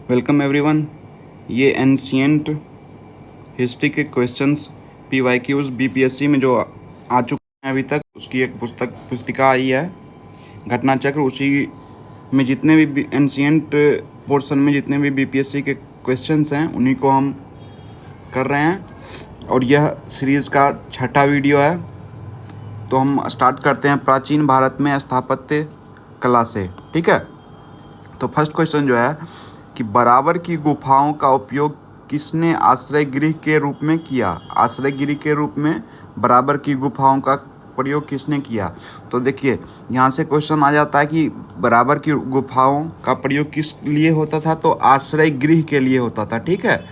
Welcome everyone. ये ancient history के questions PYQs BPSC में जो आ चुके हैं अभी तक, उसकी एक पुस्तिका आई है घटना चक्र। उसी में जितने भी एंशियंट पोर्शन में जितने भी BPSC के क्वेश्चंस हैं उन्हीं को हम कर रहे हैं और यह सीरीज़ का 6ठा वीडियो है। तो हम स्टार्ट करते हैं प्राचीन भारत में स्थापत्य कला से। ठीक है, तो फर्स्ट क्वेश्चन जो है कि बराबर की गुफाओं का उपयोग किसने आश्रय गृह के रूप में किया। आश्रय गृह के रूप में बराबर की गुफाओं का प्रयोग किसने किया। तो देखिए यहाँ से क्वेश्चन आ जाता है कि बराबर की गुफाओं का प्रयोग किस लिए होता था, तो आश्रय गृह के लिए होता था। ठीक है,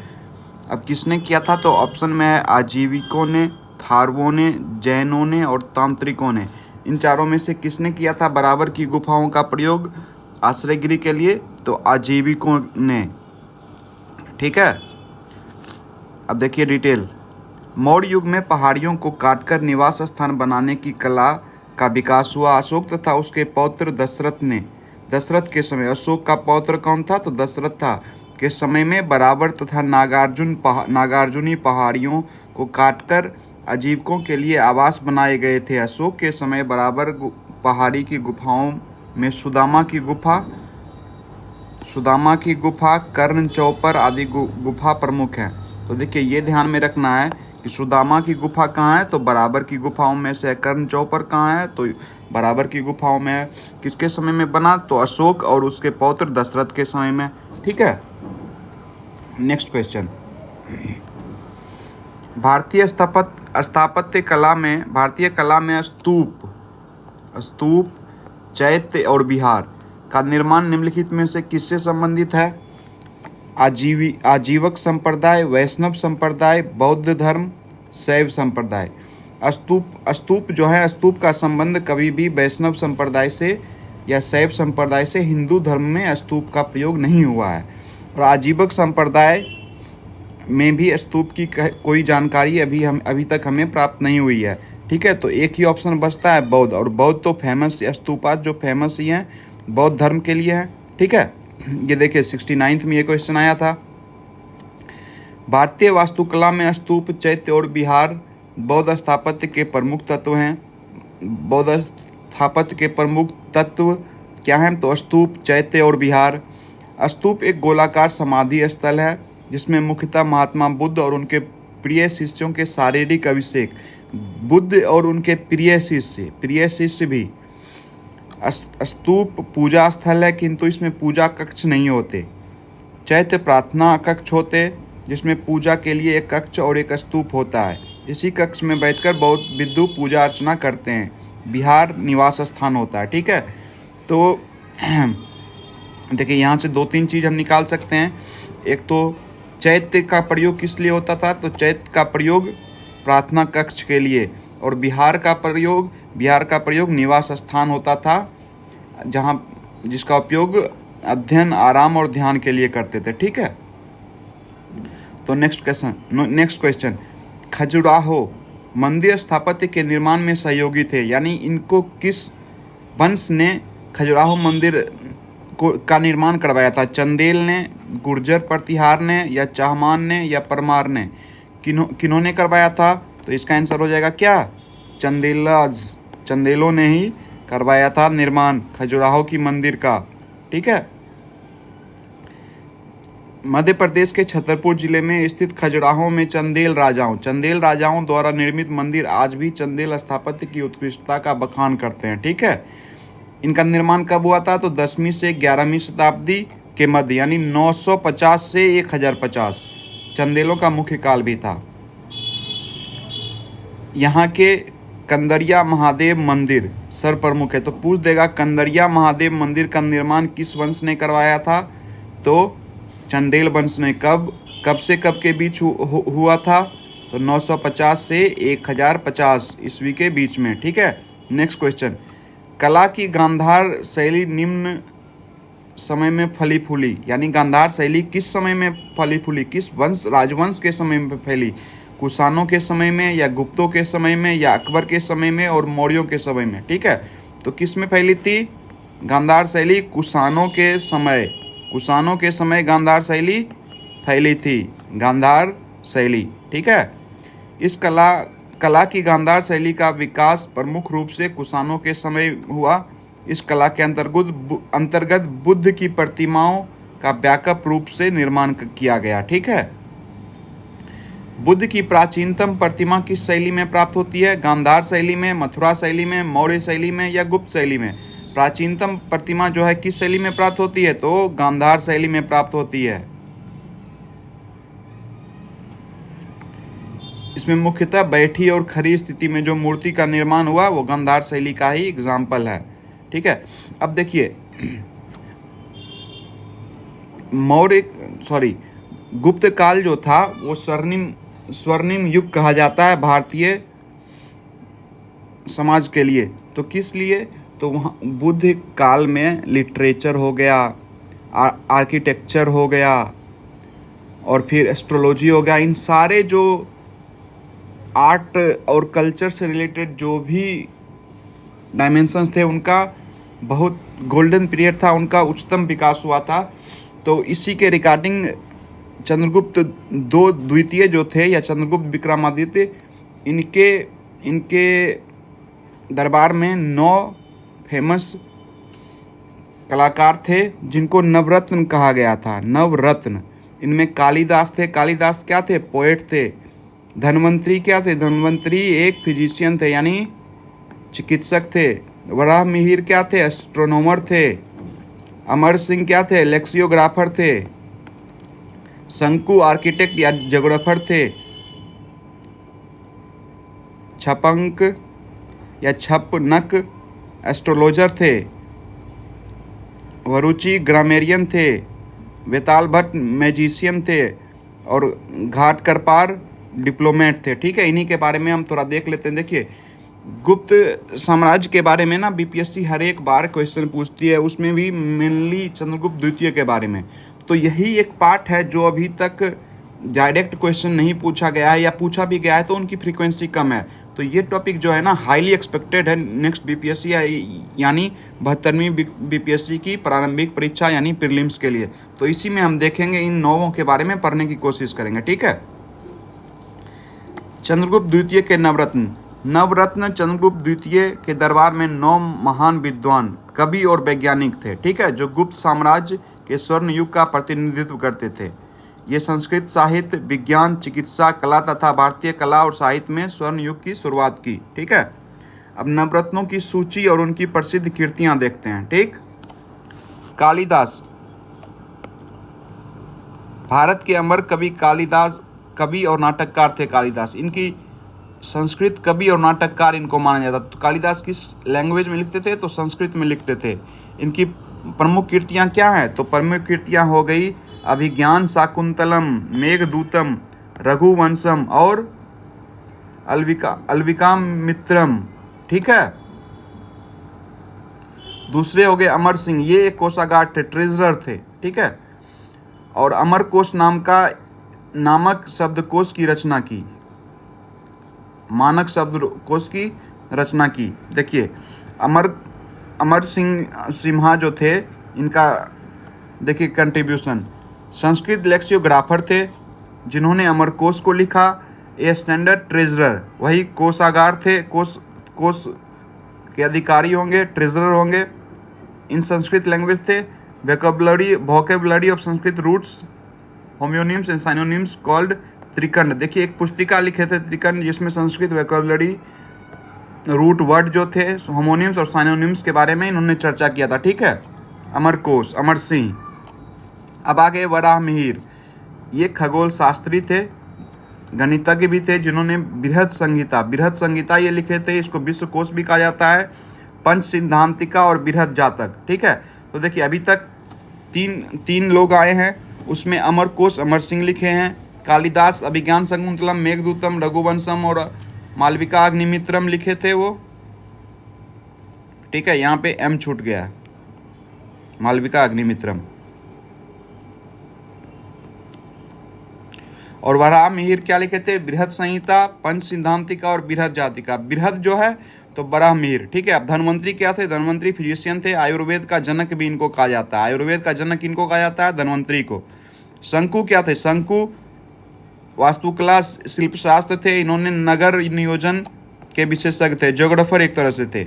अब किसने किया था, तो ऑप्शन में है आजीविकों ने, थारवों ने, जैनों ने और तांत्रिकों ने। इन चारों में से किसने किया था बराबर की गुफाओं का प्रयोग आश्रय गृह के लिए, तो आजीविकों ने। ठीक है, अब देखिए डिटेल। मौर्य युग में पहाड़ियों को काटकर निवास स्थान बनाने की कला का विकास हुआ। अशोक तथा उसके पौत्र दशरथ ने, दशरथ के समय, अशोक का पौत्र कौन था, तो दशरथ था, के समय में बराबर तथा नागार्जुनी पहाड़ियों को काटकर आजीविकों के लिए आवास बनाए गए थे। अशोक के समय बराबर पहाड़ी की गुफाओं में सुदामा की गुफा, कर्ण चौपर आदि गुफा प्रमुख हैं। तो देखिए ये ध्यान में रखना है कि सुदामा की गुफा कहाँ है, तो बराबर की गुफाओं में से। कर्ण चौपर कहाँ है, तो बराबर की गुफाओं में है। किसके समय में बना, तो अशोक और उसके पौत्र दशरथ के समय में। ठीक है, नेक्स्ट क्वेश्चन। भारतीय स्थापत्य कला में स्तूप, चैत्य और विहार का निर्माण निम्नलिखित में से किससे संबंधित है। आजीवक संप्रदाय, वैष्णव संप्रदाय, बौद्ध धर्म, शैव संप्रदाय। स्तूप जो है, स्तूप का संबंध कभी भी वैष्णव संप्रदाय से या शैव संप्रदाय से हिंदू धर्म में स्तूप का प्रयोग नहीं हुआ है। और आजीवक संप्रदाय में भी स्तूप की कोई जानकारी अभी तक हमें प्राप्त नहीं हुई है। ठीक है, तो एक ही ऑप्शन बचता है बौद्ध, और बौद्ध तो फेमस स्तूपात जो फेमस ही हैं बौद्ध धर्म के लिए हैं। ठीक है, ये देखिए 69th में ये क्वेश्चन आया था। भारतीय वास्तुकला में स्तूप, चैत्य और विहार बौद्ध स्थापत्य के प्रमुख तत्व हैं। बौद्ध स्थापत्य के प्रमुख तत्व क्या हैं, तो स्तूप, चैत्य और विहार। स्तूप एक गोलाकार समाधि स्थल है जिसमें मुख्यतः महात्मा बुद्ध और उनके प्रिय शिष्यों के शारीरिक अभिषेक, बुद्ध और उनके प्रिय शिष्य भी। स्तूप पूजा स्थल है किंतु इसमें पूजा कक्ष नहीं होते। चैत्य प्रार्थना कक्ष होते जिसमें पूजा के लिए एक कक्ष और एक स्तूप होता है। इसी कक्ष में बैठकर बौद्ध विद्वान पूजा अर्चना करते हैं। विहार निवास स्थान होता है। ठीक है, तो देखिए यहाँ से 2-3 चीज़ हम निकाल सकते हैं। एक तो चैत्य का प्रयोग किस लिए होता था, तो चैत्य का प्रयोग प्रार्थना कक्ष के लिए, और विहार का प्रयोग निवास स्थान होता था जिसका उपयोग अध्ययन, आराम और ध्यान के लिए करते थे। ठीक है, तो नेक्स्ट क्वेश्चन। खजुराहो मंदिर स्थापत्य के निर्माण में सहयोगी थे, यानी इनको किस वंश ने खजुराहो मंदिर का निर्माण करवाया था। चंदेल ने, गुर्जर प्रतिहार ने, या चाहमान ने, या परमार ने। किन्होंने करवाया था, तो इसका आंसर हो जाएगा क्या, चंदेलों ने ही करवाया था निर्माण खजुराहो की मंदिर का। ठीक है, मध्य प्रदेश के छतरपुर जिले में स्थित खजुराहो में चंदेल राजाओं द्वारा निर्मित मंदिर आज भी चंदेल स्थापत्य की उत्कृष्टता का बखान करते हैं। ठीक है, इनका निर्माण कब हुआ था, तो 10वीं से 11वीं शताब्दी के मध्य, यानी 950 से 1050 चंदेलों का मुख्य काल भी था। यहाँ के कंदरिया महादेव मंदिर सर्वप्रमुख है, तो पूछ देगा कंदरिया महादेव मंदिर का निर्माण किस वंश ने करवाया था, तो चंदेल वंश ने। कब से कब के बीच हुआ था, तो 950 से 1050 ईस्वी के बीच में। ठीक है, नेक्स्ट क्वेश्चन। कला की गांधार शैली निम्न समय में फली फूली, यानी गांधार शैली किस समय में फली फूली, किस राजवंश के समय में फैली। कुषाणों के समय में, या गुप्तों के समय में, या अकबर के समय में, और मौर्यों के समय में। ठीक है, तो किस में फैली थी गांधार शैली, कुषाणों के समय कुषाणों के समय गांधार शैली फैली थी, गांधार शैली। ठीक है, इस कला की गांधार शैली का विकास प्रमुख रूप से कुषाणों के समय हुआ। इस कला के अंतर्गत बुद्ध की प्रतिमाओं का व्यापक रूप से निर्माण किया गया। ठीक है, बुद्ध की प्राचीनतम प्रतिमा किस शैली में प्राप्त होती है? गांधार शैली में, मथुरा शैली में, मौर्य शैली में या गुप्त शैली में? प्राचीनतम प्रतिमा जो है किस शैली में प्राप्त होती है? तो गांधार शैली में प्राप्त होती है। इसमें मुख्यतः बैठी और खड़ी स्थिति में जो मूर्ति का निर्माण हुआ वो गांधार शैली का ही एग्जाम्पल है। ठीक है, अब देखिए गुप्त काल जो था वो स्वर्णिम युग कहा जाता है भारतीय समाज के लिए। तो किस लिए? तो वहाँ बुद्ध काल में लिटरेचर हो गया, आर्किटेक्चर हो गया और फिर एस्ट्रोलॉजी हो गया। इन सारे जो आर्ट और कल्चर से रिलेटेड जो भी डायमेंशंस थे उनका बहुत गोल्डन पीरियड था, उनका उच्चतम विकास हुआ था। तो इसी के रिगार्डिंग चंद्रगुप्त द्वितीय जो थे या चंद्रगुप्त विक्रमादित्य, इनके दरबार में 9 फेमस कलाकार थे जिनको नवरत्न कहा गया था। नवरत्न, इनमें कालिदास थे। कालिदास क्या थे? पोएट थे। धन्वंतरी क्या थे? धन्वंतरी एक फिजिशियन थे यानी चिकित्सक थे। वराह मिहिर क्या थे? एस्ट्रोनॉमर थे। अमर सिंह क्या थे? लेक्सियोग्राफर थे। शंकु आर्किटेक्ट या ज्योग्राफर थे। छपंक या छपनक एस्ट्रोलॉजर थे। वरुचि ग्रामेरियन थे। वेताल भट्ट मैजिशियन थे और घाट करपार डिप्लोमेट थे। ठीक है, इन्हीं के बारे में हम थोड़ा देख लेते हैं। देखिए, गुप्त साम्राज्य के बारे में ना बीपीएससी हर एक बार क्वेश्चन पूछती है, उसमें भी मेनली चंद्रगुप्त द्वितीय के बारे में। तो यही एक पार्ट है जो अभी तक डायरेक्ट क्वेश्चन नहीं पूछा गया है या पूछा भी गया है तो उनकी फ्रीक्वेंसी कम है। तो ये टॉपिक जो है ना हाईली एक्सपेक्टेड है नेक्स्ट बीपीएससी यानी 72वीं बीपीएससी की प्रारंभिक परीक्षा यानी प्रीलिम्स के लिए। तो इसी में हम देखेंगे, इन 9 के बारे में पढ़ने की कोशिश करेंगे। ठीक है, चंद्रगुप्त द्वितीय के नवरत्न चंद्रगुप्त द्वितीय के दरबार में 9 महान विद्वान, कवि और वैज्ञानिक थे। ठीक है, जो गुप्त साम्राज्य के स्वर्ण युग का प्रतिनिधित्व करते थे। ये संस्कृत साहित्य, विज्ञान, चिकित्सा, कला तथा भारतीय कला और साहित्य में स्वर्ण युग की शुरुआत की। ठीक है, अब नवरत्नों की सूची और उनकी प्रसिद्ध कृतियां देखते हैं। ठीक, कालिदास, भारत के अमर कवि कालिदास कवि और नाटककार थे। कालिदास इनकी संस्कृत कवि और नाटककार इनको माना जाता। तो कालिदास किस लैंग्वेज में लिखते थे? तो संस्कृत में लिखते थे। इनकी प्रमुख कृतियां क्या हैं? तो प्रमुख कृतियां हो गई अभिज्ञान शाकुंतलम, मेघदूतम, रघुवंशम और अल्विकामित्रम। ठीक है, दूसरे हो गए अमर सिंह, ये एक कोषागार थे, ट्रेजरर थे। ठीक है, और अमर कोश नामक शब्दकोश की रचना की, मानक शब्दकोश की रचना की। देखिए, अमर सिम्हा जो थे, इनका देखिए कंट्रीब्यूशन, संस्कृत लेक्सियोग्राफर थे जिन्होंने अमरकोश को लिखा। ए स्टैंडर्ड ट्रेजरर, वही कोषागार थे, कोष के अधिकारी होंगे, ट्रेजरर होंगे। इन संस्कृत लैंग्वेज थे। Vocabulary of Sanskrit roots, homonyms and synonyms called Trikand. देखिए, एक पुस्तिका लिखे थे त्रिकंड, जिसमें संस्कृत वोकेबुलरी रूट वर्ड जो थे, होमोनिम्स और साइनोनिम्स के बारे में इन्होंने चर्चा किया था। ठीक है, अमरकोश, अमर सिंह। अब आगे वराह मिहिर, ये खगोल शास्त्री थे, गणितज्ञ भी थे, जिन्होंने बृहद संहिता ये लिखे थे। इसको विश्वकोश भी कहा जाता है। पंच सिद्धांतिका और बृहद जातक। ठीक है, तो देखिए अभी तक तीन लोग आए हैं, उसमें अमरकोश अमर सिंह लिखे हैं। कालिदास अभिज्ञान शाकुंतलम, मेघदूतम, रघुवंशम और मालविका अग्निमित्रम लिखे थे वो। ठीक है, यहाँ पे एम छूट गया, मालविका अग्निमित्रम। और वराह मिहिर क्या लिखे थे? बृहद संहिता, पंच सिद्धांतिका और बृहद जातिका। बृहद जो है तो बराहमीर। ठीक है। अब धन्वंतरी क्या थे? धन्वंतरी फिजिशियन थे। आयुर्वेद का जनक भी इनको कहा जाता है। आयुर्वेद का जनक इनको कहा जाता है? धन्वंतरी को। शंकु क्या थे? शंकु वास्तुकला शिल्पशास्त्र थे। इन्होंने नगर नियोजन के विशेषज्ञ थे, ज्योग्राफर एक तरह से थे।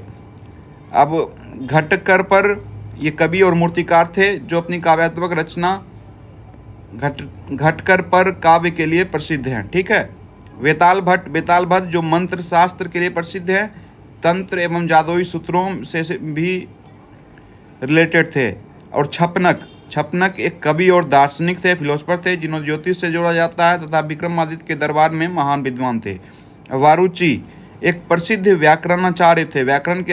अब घटकर पर ये कवि और मूर्तिकार थे जो अपनी काव्यात्मक रचना घटकर पर काव्य के लिए प्रसिद्ध हैं। ठीक है। वेताल भट्ट जो मंत्र शास्त्र के लिए प्रसिद्ध हैं, तंत्र एवं जादुई सूत्रों से भी रिलेटेड थे। और छपनक एक कवि और दार्शनिक थे, फिलोसफर थे, जिन्होंने ज्योतिष से जोड़ा जाता है तथा विक्रमादित्य के दरबार में महान विद्वान थे। वारुची एक प्रसिद्ध व्याकरणाचार्य थे, व्याकरण के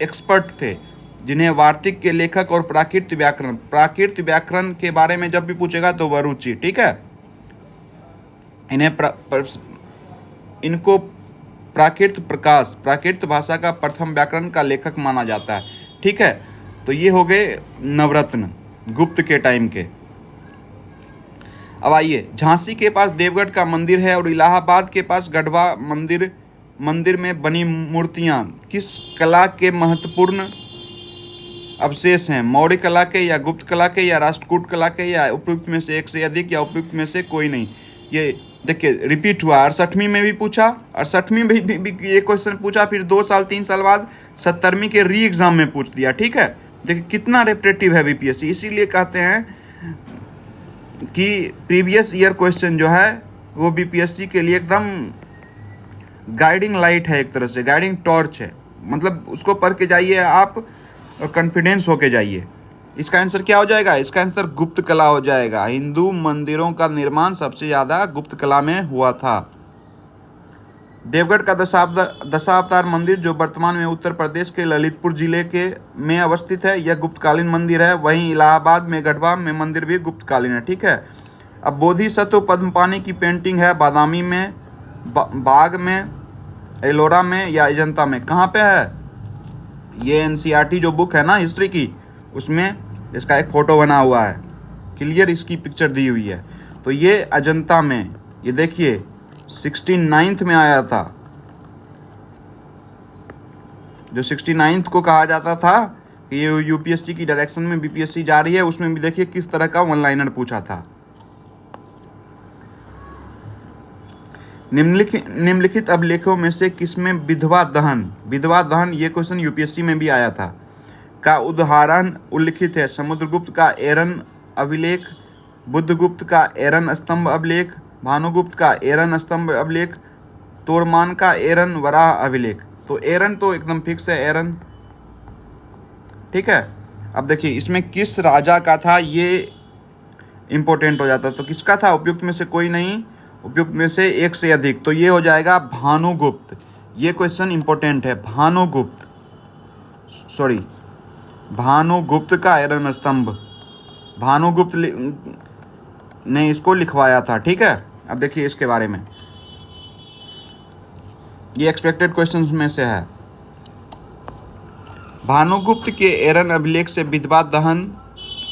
एक्सपर्ट थे, जिन्हें वार्तिक के लेखक और प्राकृत व्याकरण के बारे में जब भी पूछेगा तो वारुची। ठीक है। इनको प्राकृत भाषा का प्रथम व्याकरण का लेखक माना जाता है। ठीक है। तो ये हो गए नवरत्न गुप्त के टाइम के। अब आइए, झांसी के पास देवगढ़ का मंदिर है और इलाहाबाद के पास गढ़वा मंदिर में बनी मूर्तियां किस कला के महत्वपूर्ण अवशेष हैं? मौर्य कला के, या गुप्त कला के, या राष्ट्रकूट कला के, या उपयुक्त में से एक से अधिक, या उपयुक्त में से कोई नहीं? ये देखिए रिपीट हुआ। 68वीं में भी पूछा, 68वीं में भी ये क्वेश्चन पूछा, फिर 2 साल 3 साल बाद 70वीं के री एग्जाम में पूछ दिया। ठीक है। देखिए कितना रेपिटेटिव है बीपीएससी। इसीलिए कहते हैं कि प्रीवियस ईयर क्वेश्चन जो है वो बीपीएससी के लिए एकदम गाइडिंग लाइट है, एक तरह से गाइडिंग टॉर्च है। मतलब उसको पढ़ के जाइए आप और कॉन्फिडेंस होके जाइए। इसका आंसर क्या हो जाएगा? इसका आंसर गुप्त कला हो जाएगा। हिंदू मंदिरों का निर्माण सबसे ज़्यादा गुप्त कला में हुआ था। देवगढ़ का दशावतार मंदिर जो वर्तमान में उत्तर प्रदेश के ललितपुर जिले के में अवस्थित है, यह गुप्तकालीन मंदिर है। वहीं इलाहाबाद में गढ़वा में मंदिर भी गुप्तकालीन है। ठीक है। अब बोधिसत्व पद्मपानी की पेंटिंग है बादामी में, बाग में, एलोरा में, या अजंता में? कहाँ पे है? ये एनसीईआरटी जो बुक है ना हिस्ट्री की, उसमें इसका एक फ़ोटो बना हुआ है, क्लियर इसकी पिक्चर दी हुई है। तो ये अजंता में, ये देखिए 69th में आया था। जो 69th को कहा जाता था कि ये यूपीएससी की डायरेक्शन में बीपीएससी जा रही है, उसमें भी देखिए किस तरह का वन लाइनर पूछा था। निम्नलिखित अभिलेखों में से किसमें विधवा दहन ये क्वेश्चन यूपीएससी में भी आया था का उदाहरण उल्लिखित है? समुद्रगुप्त का एरन अभिलेख, बुद्धगुप्त का एरन स्तंभ अभिलेख, भानुगुप्त का एरन स्तंभ अभिलेख, तोरमान का एरन वराह अभिलेख। तो एरन तो एकदम फिक्स है, एरन। ठीक है। अब देखिए इसमें किस राजा का था, ये इंपॉर्टेंट हो जाता। तो किसका था? उपयुक्त में से कोई नहीं, उपयुक्त में से एक से अधिक। तो ये हो जाएगा भानुगुप्त। ये क्वेश्चन इंपॉर्टेंट है। भानुगुप्त का एरन स्तंभ, भानुगुप्त ने इसको लिखवाया था। ठीक है। अब देखिए इसके बारे में, ये एक्सपेक्टेड क्वेश्चंस में से है। भानुगुप्त के एरन अभिलेख से विधवा दहन,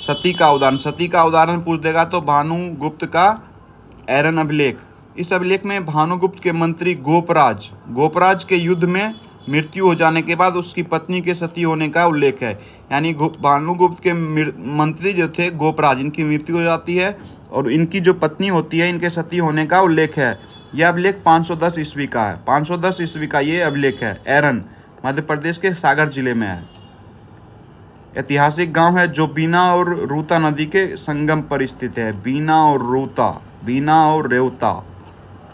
सती का उदाहरण पूछ देगा तो भानुगुप्त का एरन अभिलेख। इस अभिलेख में भानुगुप्त के मंत्री गोपराज के युद्ध में मृत्यु हो जाने के बाद उसकी पत्नी के सती होने का उल्लेख है। यानी भानुगुप्त के मंत्री जो थे गोपराज, इनकी मृत्यु हो जाती है और इनकी जो पत्नी होती है, इनके सती होने का उल्लेख है। यह अभिलेख 510 ईस्वी का है। 510 ईस्वी का ये अभिलेख है। एरन मध्य प्रदेश के सागर जिले में है। ऐतिहासिक गांव है जो बीना और रूता नदी के संगम पर स्थित है। बीना और रेवता।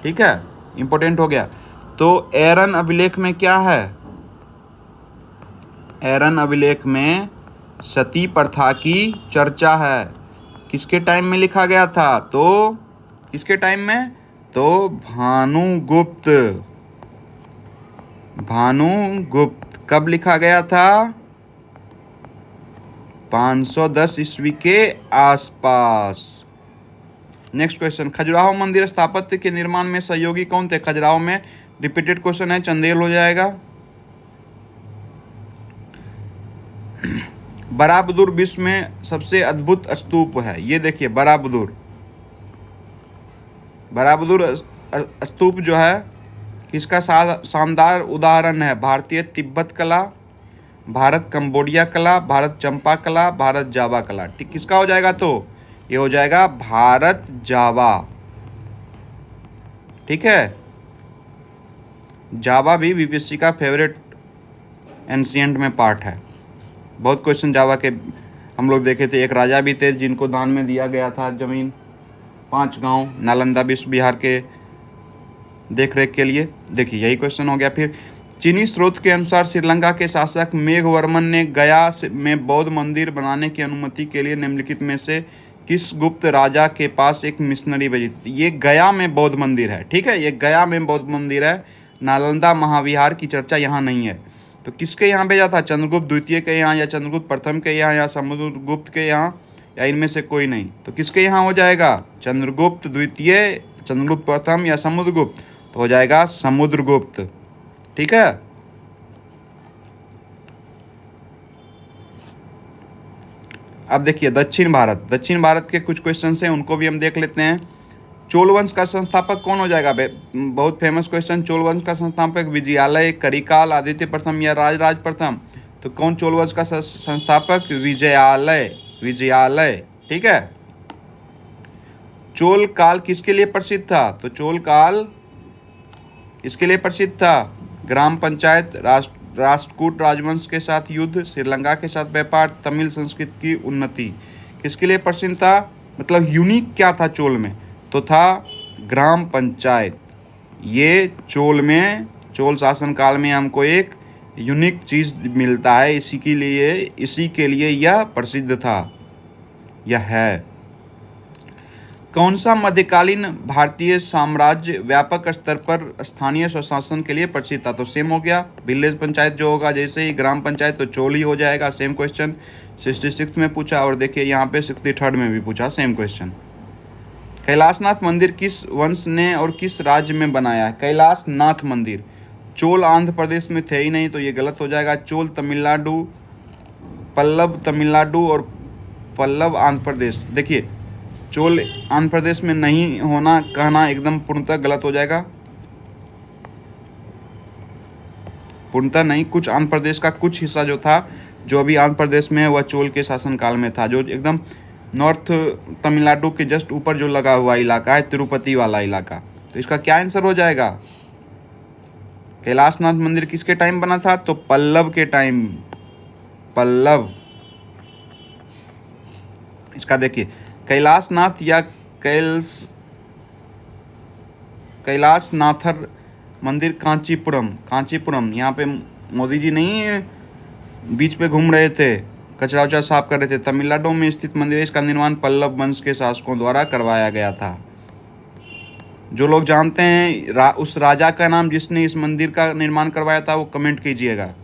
ठीक है, इंपॉर्टेंट हो गया। तो एरन अभिलेख में क्या है? एरन अभिलेख में सती प्रथा की चर्चा है। किसके टाइम में लिखा गया था? तो किसके टाइम में? तो भानुगुप्त कब लिखा गया था? 510 ईस्वी के आसपास। नेक्स्ट क्वेश्चन, खजुराहो मंदिर स्थापत्य के निर्माण में सहयोगी कौन थे? खजुराहो में रिपीटेड क्वेश्चन है, चंदेल हो जाएगा। बराबदुर विश्व में सबसे अद्भुत स्तूप है। ये देखिए बराबदुर स्तूप जो है किसका शानदार उदाहरण है? भारतीय तिब्बत कला, भारत कंबोडिया कला, भारत चंपा कला, भारत जावा कला। ठीक, किसका हो जाएगा? तो ये हो जाएगा भारत जावा। ठीक है, जावा भी बीपीएससी का फेवरेट एंशिएंट में पार्ट है। बहुत क्वेश्चन जावा के हम लोग देखे थे। एक राजा भी थे जिनको दान में दिया गया था जमीन, 5 गांव नालंदा विश्व विहार के देख रेख के लिए। देखिए यही क्वेश्चन हो गया। फिर चीनी स्रोत के अनुसार श्रीलंका के शासक मेघवर्मन ने गया में बौद्ध मंदिर बनाने की अनुमति के लिए निम्नलिखित में से किस गुप्त राजा के पास एक मिशनरी भेजी थी? ये गया में बौद्ध मंदिर है। ठीक है, ये गया में बौद्ध मंदिर है। नालंदा महाविहार की चर्चा यहाँ नहीं है। तो किसके यहाँ भेजा था? चंद्रगुप्त द्वितीय के यहाँ, या चंद्रगुप्त प्रथम के यहाँ, या समुद्रगुप्त के यहाँ, या इनमें से कोई नहीं। तो किसके यहाँ हो जाएगा? चंद्रगुप्त द्वितीय, चंद्रगुप्त प्रथम या समुद्रगुप्त? तो हो जाएगा समुद्रगुप्त। ठीक है, अब देखिए दक्षिण भारत के कुछ क्वेश्चन हैं, उनको भी हम देख लेते हैं। चोल वंश का संस्थापक कौन हो जाएगा? बहुत फेमस क्वेश्चन। चोल वंश का संस्थापक विजयालय, करिकाल, आदित्य प्रथम या राजराज प्रथम? तो कौन चोल वंश का संस्थापक? विजयालय। ठीक है। चोल काल किसके लिए प्रसिद्ध था? तो चोल काल इसके लिए प्रसिद्ध था, ग्राम पंचायत, राष्ट्रकूट राजवंश के साथ युद्ध, श्रीलंका के साथ व्यापार, तमिल संस्कृत की उन्नति। किसके लिए प्रसिद्ध था? मतलब यूनिक क्या था चोल में? तो था ग्राम पंचायत। ये चोल शासन काल में हमको एक यूनिक चीज़ मिलता है, इसी के लिए यह प्रसिद्ध था, यह है। कौन सा मध्यकालीन भारतीय साम्राज्य व्यापक स्तर पर स्थानीय स्वशासन के लिए प्रसिद्ध था? तो सेम हो गया, विलेज पंचायत जो होगा, जैसे ही ग्राम पंचायत तो चोल ही हो जाएगा। सेम क्वेश्चन 66 में पूछा, और देखिए यहाँ पे 63 में भी पूछा सेम क्वेश्चन। कैलाशनाथ मंदिर किस वंश ने और किस राज्य में बनाया है? कैलाशनाथ मंदिर चोल आंध्र प्रदेश में थे ही नहीं, तो ये गलत हो जाएगा। चोल तमिलनाडु, पल्लव तमिलनाडु और पल्लव आंध्र प्रदेश। देखिए चोल आंध्र प्रदेश में नहीं होना कहना एकदम पूर्णतः गलत हो जाएगा। पूर्णतः नहीं, कुछ आंध्र प्रदेश का कुछ हिस्सा जो था, जो अभी आंध्र प्रदेश में है, वह चोल के शासनकाल में था। जो एकदम नॉर्थ तमिलनाडु के जस्ट ऊपर जो लगा हुआ इलाका है, तिरुपति वाला इलाका। तो इसका क्या आंसर हो जाएगा? कैलाशनाथ मंदिर किसके टाइम बना था? तो पल्लव के टाइम, पल्लव। इसका देखिए कैलाशनाथ या कैलाशनाथर मंदिर कांचीपुरम। यहाँ पे मोदी जी नहीं बीच पे घूम रहे थे, कचरा उचरा साफ कर रहे थे। तमिलनाडु में स्थित मंदिर है। इसका निर्माण पल्लव वंश के शासकों द्वारा करवाया गया था। जो लोग जानते हैं उस राजा का नाम जिसने इस मंदिर का निर्माण करवाया था, वो कमेंट कीजिएगा।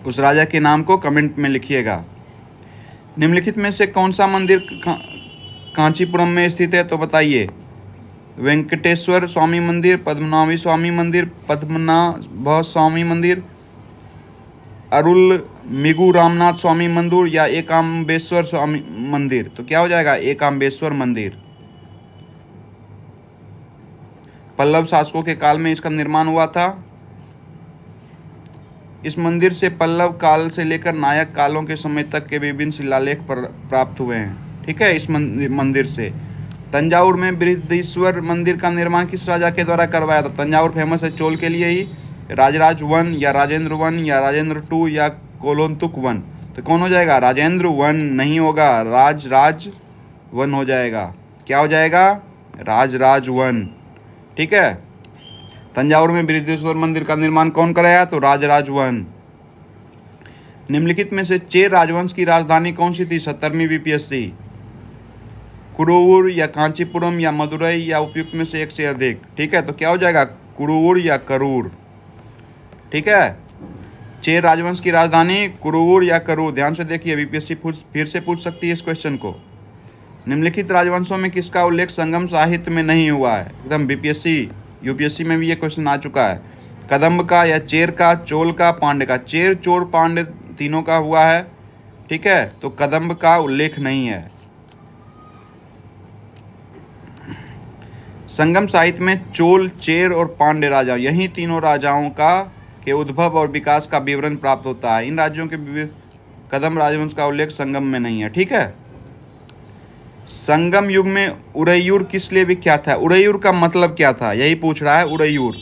उस राजा के नाम को कमेंट में लिखिएगा। निम्नलिखित में से कौन सा मंदिर कांचीपुरम में स्थित है? तो बताइए। वेंकटेश्वर स्वामी मंदिर, पद्मनाभ स्वामी मंदिर, पद्मनाभ स्वामी मंदिर, अरुल मिगु रामनाथ स्वामी मंदिर, या एकाम्बेश्वर स्वामी मंदिर? तो क्या हो जाएगा? एकाम्बेश्वर मंदिर। पल्लव शासकों के काल में इसका निर्माण हुआ था। इस मंदिर से पल्लव काल से लेकर नायक कालों के समय तक के विभिन्न शिलालेख प्राप्त हुए हैं। ठीक है, इस मंदिर से। तंजावुर में बृहदीश्वर मंदिर का निर्माण किस राजा के द्वारा करवाया था? तंजावुर फेमस है चोल के लिए ही। राजराज 1 या राजेंद्र 1 या राजेंद्र 2 या कोलोन्तुक 1? तो कौन हो जाएगा? राजेंद्र 1 नहीं होगा, राजराज 1 हो जाएगा। क्या हो जाएगा? राजराज 1। ठीक है, तंजावुर में बृहदीश्वर मंदिर का निर्माण कौन कराया? तो राजराज 1। निम्नलिखित में से चेर राजवंश की राजधानी कौन सी थी? 17वीं बीपीएससी। कुरुवुर या कांचीपुरम या मदुरई या उपयुक्त में से एक से अधिक? ठीक है, तो क्या हो जाएगा? कुरुवुर या करूर। ठीक है, चेर राजवंश की राजधानी कुरुवुर या करूर। ध्यान से देखिए, बीपीएससी फिर से पूछ सकती है इस क्वेश्चन को। निम्नलिखित राजवंशों में किसका उल्लेख संगम साहित्य में नहीं हुआ है? एकदम बीपीएससी यूपीएससी में भी ये क्वेश्चन आ चुका है। कदम्ब का या चेर का, चोल का, पांड्य का? चेर, चोल, पांड्य तीनों का हुआ है। ठीक है, तो कदम्ब का उल्लेख नहीं है। संगम साहित्य में चोल, चेर और पांड्य राजा, यही तीनों राजाओं का के उद्भव और विकास का विवरण प्राप्त होता है। इन राज्यों के विविध कदम राजवंश का उल्लेख संगम में नहीं है। ठीक है। संगम युग में उरैयूर किस लिए विख्यात है? उरैयूर का मतलब क्या था, यही पूछ रहा है। उरैयूर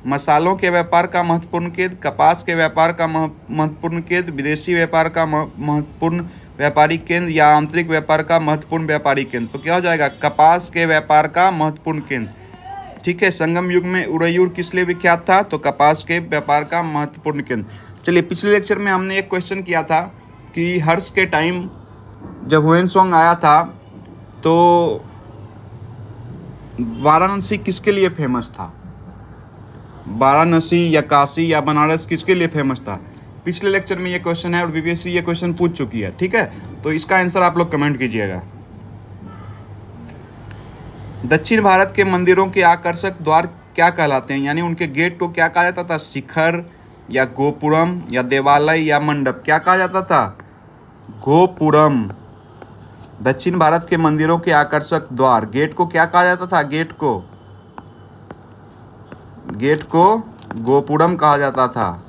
मसालों के व्यापार का महत्वपूर्ण केंद्र, कपास के व्यापार का महत्वपूर्ण केंद्र, विदेशी व्यापार का महत्वपूर्ण व्यापारिक केंद्र या आंतरिक व्यापार का महत्वपूर्ण व्यापारिक केंद्र। तो क्या हो जाएगा? कपास के व्यापार का महत्वपूर्ण केंद्र। ठीक है। संगम युग में उरैयूर किस लिए विख्यात था? तो कपास के व्यापार का महत्वपूर्ण केंद्र। चलिए, पिछले लेक्चर में हमने एक क्वेश्चन किया था कि हर्ष के टाइम जब ह्वेनसांग आया था तो वाराणसी किसके लिए फेमस था? वाराणसी या काशी या बनारस किसके लिए फेमस था? पिछले लेक्चर में ये क्वेश्चन है और बीपीएससी ये क्वेश्चन पूछ चुकी है। ठीक है। तो इसका आंसर आप लोग कमेंट कीजिएगा। दक्षिण भारत के मंदिरों के आकर्षक द्वार क्या कहलाते हैं? यानी उनके गेट को क्या कहा जाता था? शिखर या गोपुरम या देवालय या मंडप, क्या कहा जाता था? गोपुरम। दक्षिण भारत के मंदिरों के आकर्षक द्वार, गेट को क्या कहा जाता था? गेट को गोपुरम कहा जाता था।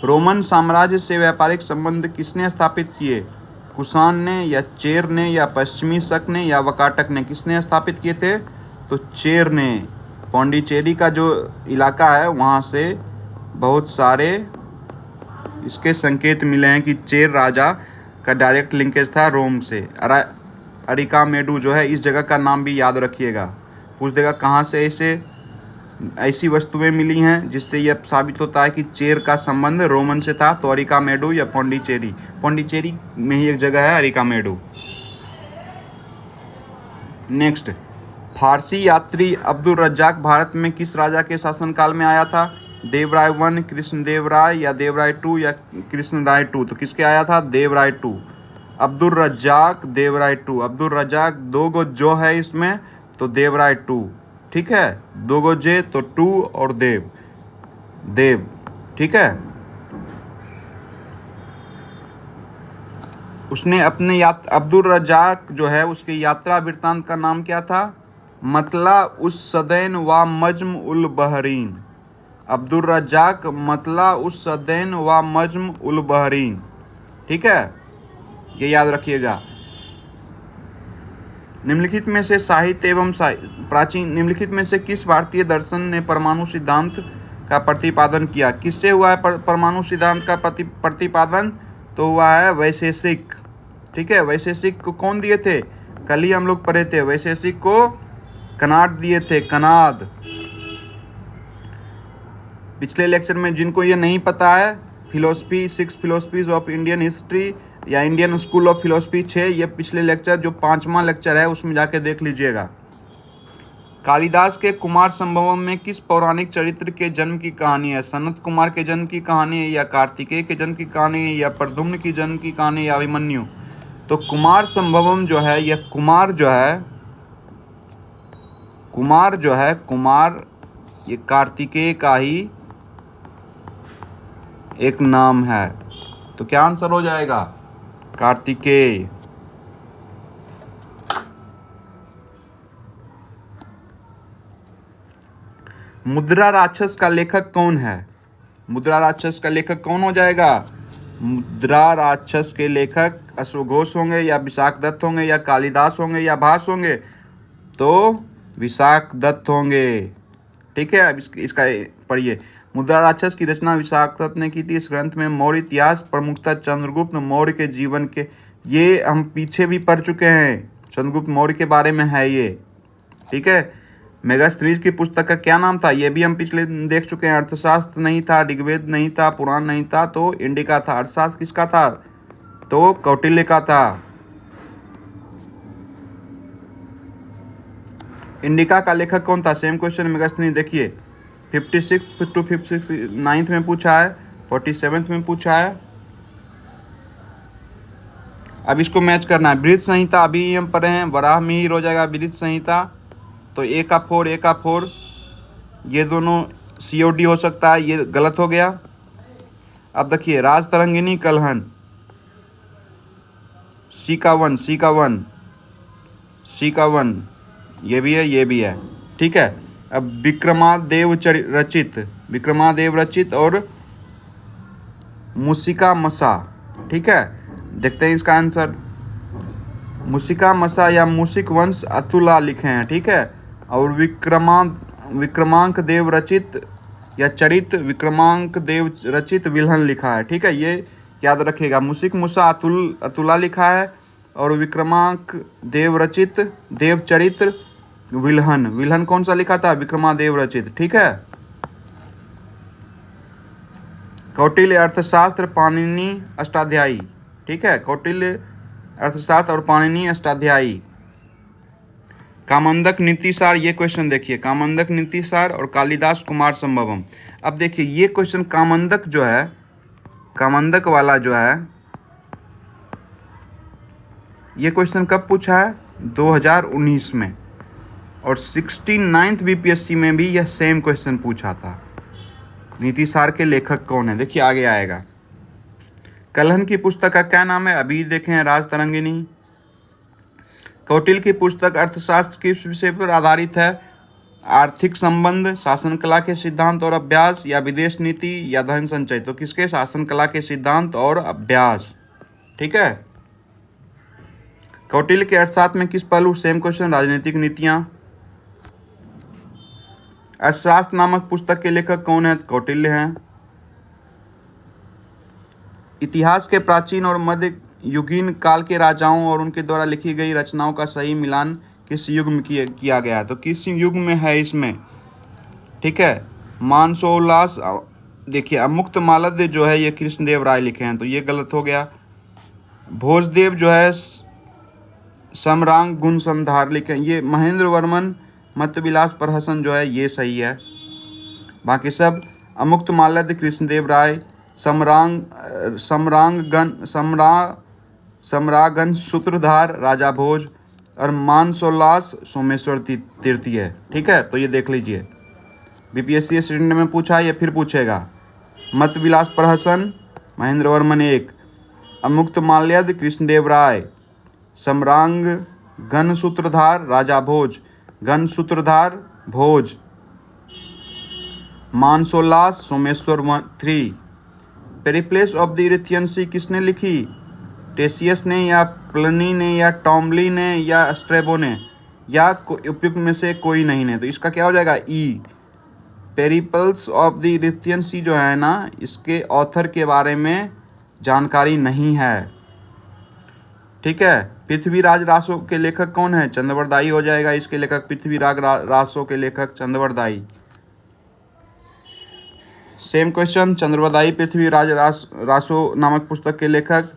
रोमन साम्राज्य से व्यापारिक संबंध किसने स्थापित किए? कुषाण ने या चेर ने या पश्चिमी शक ने या वकाटक ने? किसने स्थापित किए थे? तो चेर ने। पौंडीचेरी का जो इलाका है वहाँ से बहुत सारे इसके संकेत मिले हैं कि चेर राजा का डायरेक्ट लिंकेज था रोम से। अरिकामेडू जो है, इस जगह का नाम भी याद रखिएगा। पूछ देगा कहाँ से ऐसी वस्तुएं मिली हैं जिससे यह साबित होता है कि चेर का संबंध रोमन से था। तो अरिकामेडू या पौंडीचेरी में ही एक जगह है अरिकामेडू। नेक्स्ट, फारसी यात्री अब्दुल रज्जाक भारत में किस राजा के शासनकाल में आया था? देवराय 1, कृष्णदेवराय या देवराय 2 या कृष्णराय 2? तो किसके आया था? देवराय 2। अब्दुल रज्जाक देवराय 2। अब्दुल रज्जाक 2 गो जो है इसमें, तो देवराय 2। ठीक है। 2 गो जे तो 2 और देव। ठीक है। उसने अपने अब्दुल रज्जाक जो है उसके यात्रा वृत्तांत का नाम क्या था? मतला उस सदैन व मज्म उल बहरीन। अब्दुल रज्जाक मतला उस सदैन व मज्म उल बहरीन। ठीक है, ये याद रखिएगा। निम्नलिखित में से साहित्य एवं प्राचीन निम्नलिखित में से किस भारतीय दर्शन ने परमाणु सिद्धांत का प्रतिपादन किया? किससे हुआ है परमाणु सिद्धांत का प्रतिपादन? तो हुआ है वैशेषिक। ठीक है। वैशेषिक को कौन दिए थे? कल ही हम लोग पढ़े थे। वैशेषिक को कनाड दिए थे, कनाद। पिछले लेक्चर में जिनको ये नहीं पता है, philosophy 6 philosophies of Indian history या इंडियन स्कूल ऑफ फिलोसफी 6, ये पिछले लेक्चर जो 5वां लेक्चर है उसमें जाके देख लीजिएगा। कालिदास के कुमार संभवम में किस पौराणिक चरित्र के जन्म की कहानी है? सनत कुमार के जन्म की कहानी है या कार्तिकेय के जन्म की कहानी है या प्रद्युम्न की जन्म की कहानी या अभिमन्यु? तो कुमार संभवम जो है, यह कुमार ये कार्तिकेय का ही एक नाम है। तो क्या आंसर हो जाएगा? कार्तिकेय। मुद्रा राक्षस का लेखक कौन है? मुद्रा राक्षस का लेखक कौन हो जाएगा? मुद्रा राक्षस के लेखक अश्वघोष होंगे या विशाख दत्त होंगे या कालिदास होंगे या भास होंगे? तो विशाख दत्त होंगे। ठीक है। अब इसका पढ़िए। मुद्रा राक्षस की रचना विशाख दत्त ने की थी। इस ग्रंथ में मौर्य इतिहास, प्रमुखतः चंद्रगुप्त मौर्य के जीवन के, ये हम पीछे भी पढ़ चुके हैं। चंद्रगुप्त मौर्य के बारे में है ये। ठीक है। मेगास्थनीज की पुस्तक का क्या नाम था? ये भी हम पिछले देख चुके हैं। अर्थशास्त्र नहीं था, ऋग्वेद नहीं था, पुराण नहीं था, तो इंडिका था। अर्थशास्त्र किसका था? तो कौटिल्य का था। इंडिका का लेखक कौन था? सेम क्वेश्चन मेगास्थनीज देखिए। 56 to 59 में पूछा है, 47 में पूछा है। अब इसको मैच करना है। बृहत संहिता अभी हम पढ़े हैं, वराह मिहिर हो जाएगा बृहत संहिता। तो ए का 4 ये दोनों COD हो सकता है, ये गलत हो गया। अब देखिए, राजतरंगिणी कलहन, सी का वन, सी का वन, सी का वन, ये भी है, ये भी है। ठीक है, अब विक्रमादेव रचित और मूसिका मसा। ठीक है, देखते हैं इसका आंसर। मूसिका मसा या मूसिक वंश अतुला लिखे हैं। ठीक है, और विक्रमांक देव रचित या चरित विक्रमांक देव रचित विल्हन लिखा है। ठीक है, ये याद रखिएगा। मूसिक मुसा अतुला लिखा है और विक्रमांक देव रचित देवचरित्र विल्हन। विल्हन कौन सा लिखा था? विक्रमादेव रचित। ठीक है, कौटिल्य अर्थशास्त्र, पाणिनि अष्टाध्यायी। ठीक है, कौटिल्य अर्थशास्त्र और पाणिनि अष्टाध्यायी। कामंदक नीतिसार, ये क्वेश्चन देखिए, कामंदक नीतिसार और कालिदास कुमार संभवम। अब देखिए ये क्वेश्चन कामंदक जो है, कामंदक वाला जो है, ये क्वेश्चन कब पूछा है? 2019 में, और 69th बीपीएससी में भी यह सेम क्वेश्चन पूछा था। नीतिसार के लेखक कौन है? देखिए आगे आएगा। कलहन की पुस्तक का क्या नाम है? अभी देखें, राजतरंगिणी। कौटिल्य की पुस्तक अर्थशास्त्र किस विषय पर आधारित है? आर्थिक संबंध, शासन कला के सिद्धांत और अभ्यास, या विदेश नीति, या धन संचय। तो किसके? शासन कला के सिद्धांत और अभ्यास। ठीक है, कौटिल्य के अर्थशास्त्र में किस पहलू? सेम क्वेश्चन, राजनीतिक नीतियां। अर्थशास्त्र नामक पुस्तक के लेखक कौन है? कौटिल्य हैं। इतिहास के प्राचीन और मध्य युगीन काल के राजाओं और उनके द्वारा लिखी गई रचनाओं का सही मिलान किस युग में किया गया है? तो किस युग में है इसमें? ठीक है, मानसोल्लास, देखिए अमुक्त मालव्य जो है ये कृष्णदेव राय लिखे हैं, तो ये गलत हो गया। भोजदेव जो है समरांग गुण संधार लिखे हैं, ये महेंद्र वर्मन मतविलास प्रहसन जो है ये सही है। बाकी सब अमुक्त मालव्य कृष्णदेव राय, सम्रागन सूत्रधार राजा भोज, और मानसोल्लास सोमेश्वर तृतीय। ठीक है, तो ये देख लीजिए, बीपीएससी श्रेणी में पूछा, ये फिर पूछेगा। मतविलास प्रहसन महेंद्र वर्मन 1, अमुक्त माल्यद कृष्णदेव राय, सम्रांग गण सूत्रधार राजा भोज, गण सूत्रधार भोज, मानसोल्लास सोमेश्वर 3। पेरिप्लेस ऑफ द इरिथियन सी किसने लिखी? टेसियस ने, या प्लिनी ने, या टॉमली ने, या स्ट्रेबो ने, या उपयुक्त में से कोई नहीं ने। तो इसका क्या हो जाएगा? ई। पेरिप्लस ऑफ द इरिथियन सी जो है ना, इसके ऑथर के बारे में जानकारी नहीं है। ठीक है, पृथ्वीराज रासो के लेखक कौन है? चंद्रवरदायी हो जाएगा इसके लेखक, पृथ्वीराज रासो के लेखक चंद्रवरदायी। सेम क्वेश्चन, चंद्रवरदायी पृथ्वीराज रासो नामक पुस्तक के लेखक।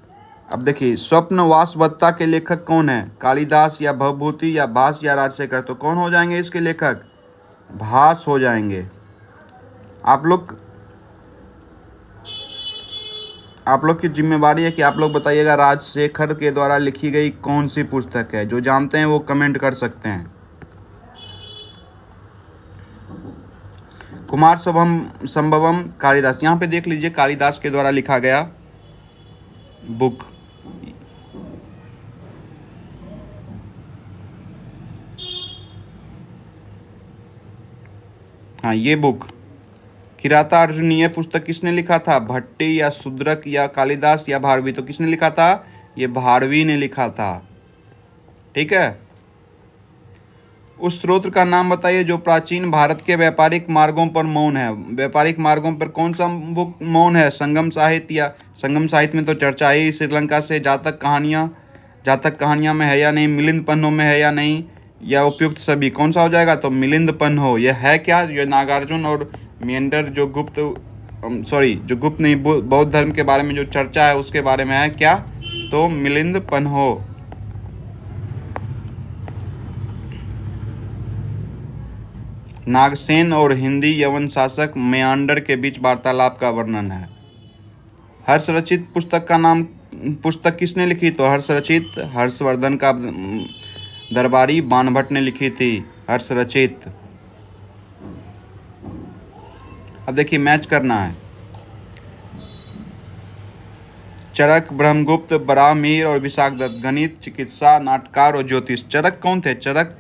अब देखिए, स्वप्न वासवत्ता के लेखक कौन है? कालिदास, या भवभूति, या भास, या राजशेखर। तो कौन हो जाएंगे इसके लेखक? भास हो जाएंगे। आप लोग की जिम्मेवारी है कि आप लोग बताइएगा राजशेखर के द्वारा लिखी गई कौन सी पुस्तक है। जो जानते हैं वो कमेंट कर सकते हैं। कुमार संभवम कालिदास, यहाँ पे देख लीजिए, कालिदास के द्वारा लिखा गया बुक। हाँ, ये बुक किराता अर्जुनीय पुस्तक किसने लिखा था? भट्टी, या शूद्रक, या कालिदास, या भारवी। तो किसने लिखा था? ये भारवी ने लिखा था। ठीक है, उस स्रोत का नाम बताइए जो प्राचीन भारत के व्यापारिक मार्गों पर मौन है। व्यापारिक मार्गों पर कौन सा बुक मौन है? संगम साहित्य, या संगम साहित्य में तो चर्चा ही श्रीलंका से जातक कहानियाँ में है या नहीं, मिलिंद पन्नों में है या नहीं, या उपयुक्त सभी। कौन सा हो जाएगा? तो मिलिंद पन्हो। यह है क्या? ये नागार्जुन और मेंढर जो गुप्त नहीं, बौद्ध धर्म के बारे में जो चर्चा है उसके बारे में है क्या? तो मिलिंद पन्हो। नागसेन और हिंदी यवन शासक मेआंडर के बीच वार्तालाप का वर्णन है। हर्षरचित पुस्तक किसने लिखी? तो हर्षरचित हर्षवर्धन का दरबारी बाणभट्ट ने लिखी थी, हर्षरचित। अब देखिए, मैच करना है। चरक, ब्रह्मगुप्त, बराहमीर और विशाखदत्त। गणित, चिकित्सा, नाटकार और ज्योतिष। चरक कौन थे? चरक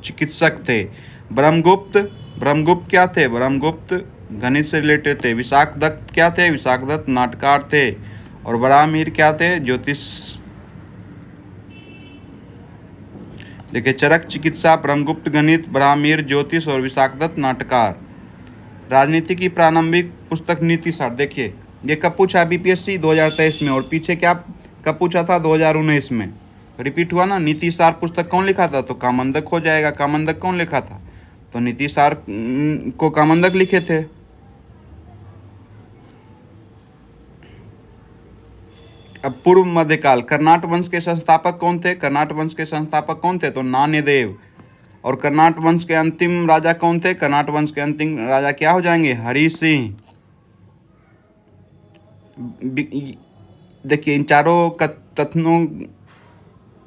चिकित्सक थे। ब्रह्मगुप्त क्या थे? ब्रह्मगुप्त गणित से रिलेटेड थे। विशाखदत्त क्या थे? विशाखदत्त नाटकार थे। और बराहमीर क्या थे? ज्योतिष। देखिए, चरक चिकित्सा, ब्रह्मगुप्त गणित, बराहमीर ज्योतिष और विशाखदत्त नाटकार। राजनीति की प्रारंभिक पुस्तक नीति सार। देखिए, ये कब पूछा? बीपीएससी 2023 में। और पीछे क्या कब पूछा था? 2019 में। रिपीट हुआ ना। नीति सार पुस्तक कौन लिखा था? तो कामंदक हो जाएगा। कामंदक कौन लिखा था? तो नीति सार को कामंदक लिखे थे। अब पूर्व मध्यकाल। कर्नाट वंश के संस्थापक कौन थे? कर्नाट वंश के संस्थापक कौन थे? तो नान्यदेव। और कर्नाट वंश के अंतिम राजा कौन थे? कर्नाट वंश के अंतिम राजा क्या हो जाएंगे? हरि सिंह। देखिए, इन चारों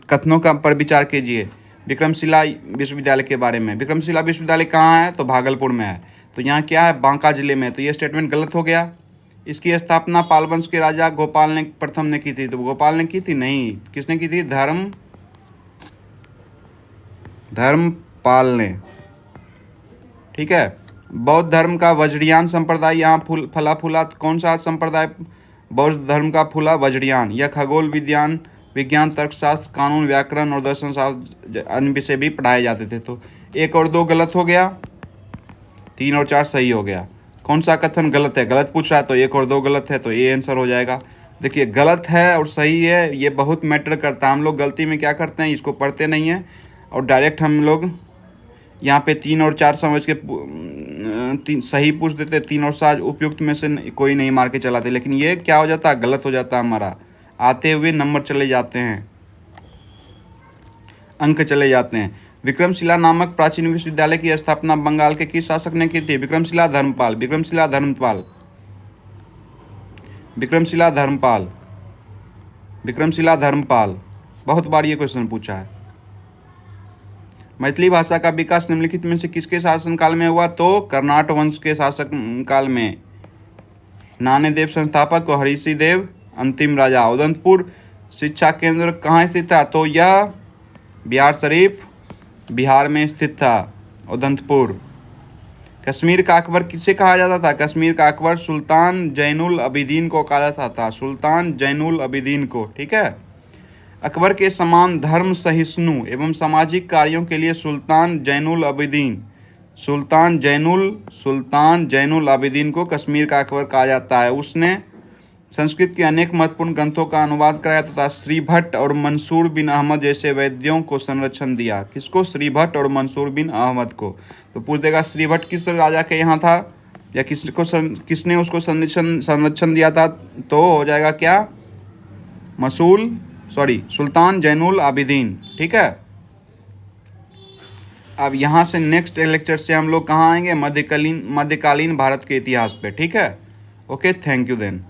कथनों का पर विचार कीजिए। विक्रमशिला विश्वविद्यालय के बारे में। विक्रमशिला विश्वविद्यालय कहाँ है? तो भागलपुर में है। तो यहाँ क्या है? बांका जिले में। तो ये स्टेटमेंट गलत हो गया। इसकी स्थापना पाल वंश के राजा गोपाल ने प्रथम ने की थी। तो गोपाल ने की थी? नहीं। किसने की थी? धर्मपाल ने। ठीक है। बौद्ध धर्म का वज्रयान संप्रदाय यहाँ फला फूला। कौन सा संप्रदाय बौद्ध धर्म का फूला? वज्रयान। यह खगोल विज्ञान, तर्कशास्त्र, कानून, व्याकरण और दर्शन शास्त्र अन्य विषय भी पढ़ाए जाते थे। तो 1 और 2 गलत हो गया, 3 और 4 सही हो गया। कौन सा कथन गलत है? गलत पूछ रहा है तो 1 और 2 गलत है, तो ये आंसर हो जाएगा। देखिए, गलत है और सही है, ये बहुत मैटर करता है। हम लोग गलती में क्या करते हैं? इसको पढ़ते नहीं हैं और डायरेक्ट हम लोग यहाँ पे 3 और 4 समझ के सही पूछ देते। 3 और 7 उपयुक्त में से कोई नहीं मार के चलाते। लेकिन ये क्या हो जाता है? गलत हो जाता है। हमारा आते हुए नंबर चले जाते हैं, अंक चले जाते हैं। विक्रमशिला नामक प्राचीन विश्वविद्यालय की स्थापना बंगाल के किस शासक ने की थी? विक्रमशिला धर्मपाल। बहुत बार ये क्वेश्चन पूछा है। मैथिली भाषा का विकास निम्नलिखित में से किसके शासनकाल में हुआ? तो कर्नाट वंश के शासक काल में। नान्यदेव संस्थापक और हरिषि देव अंतिम राजा। उदंतपुर शिक्षा केंद्र कहाँ स्थित था? तो यह बिहार शरीफ बिहार में स्थित था, उदंतपुर। कश्मीर का अकबर किसे कहा जाता था? कश्मीर का अकबर सुल्तान जैनुल अबिदीन को कहा जाता था। सुल्तान जैनुल अबिदीन को। ठीक है। अकबर के समान धर्म सहिष्णु एवं सामाजिक कार्यों के लिए सुल्तान जैनुल आबिदीन को कश्मीर का अकबर कहा जाता है। उसने संस्कृत के अनेक महत्वपूर्ण ग्रंथों का अनुवाद कराया तथा श्रीभट्ट और मंसूर बिन अहमद जैसे वैद्यों को संरक्षण दिया। किसको? श्रीभट्ट और मंसूर बिन अहमद को। तो पूछ देगा श्रीभट्ट किस राजा के यहाँ था या किसने उसको संरक्षण दिया था? तो हो जाएगा क्या? सुल्तान जैनुल आबिदीन। ठीक है। अब यहाँ से नेक्स्ट लेक्चर से हम लोग कहाँ आएंगे? मध्यकालीन भारत के इतिहास पे। ठीक है। Okay, thank you then.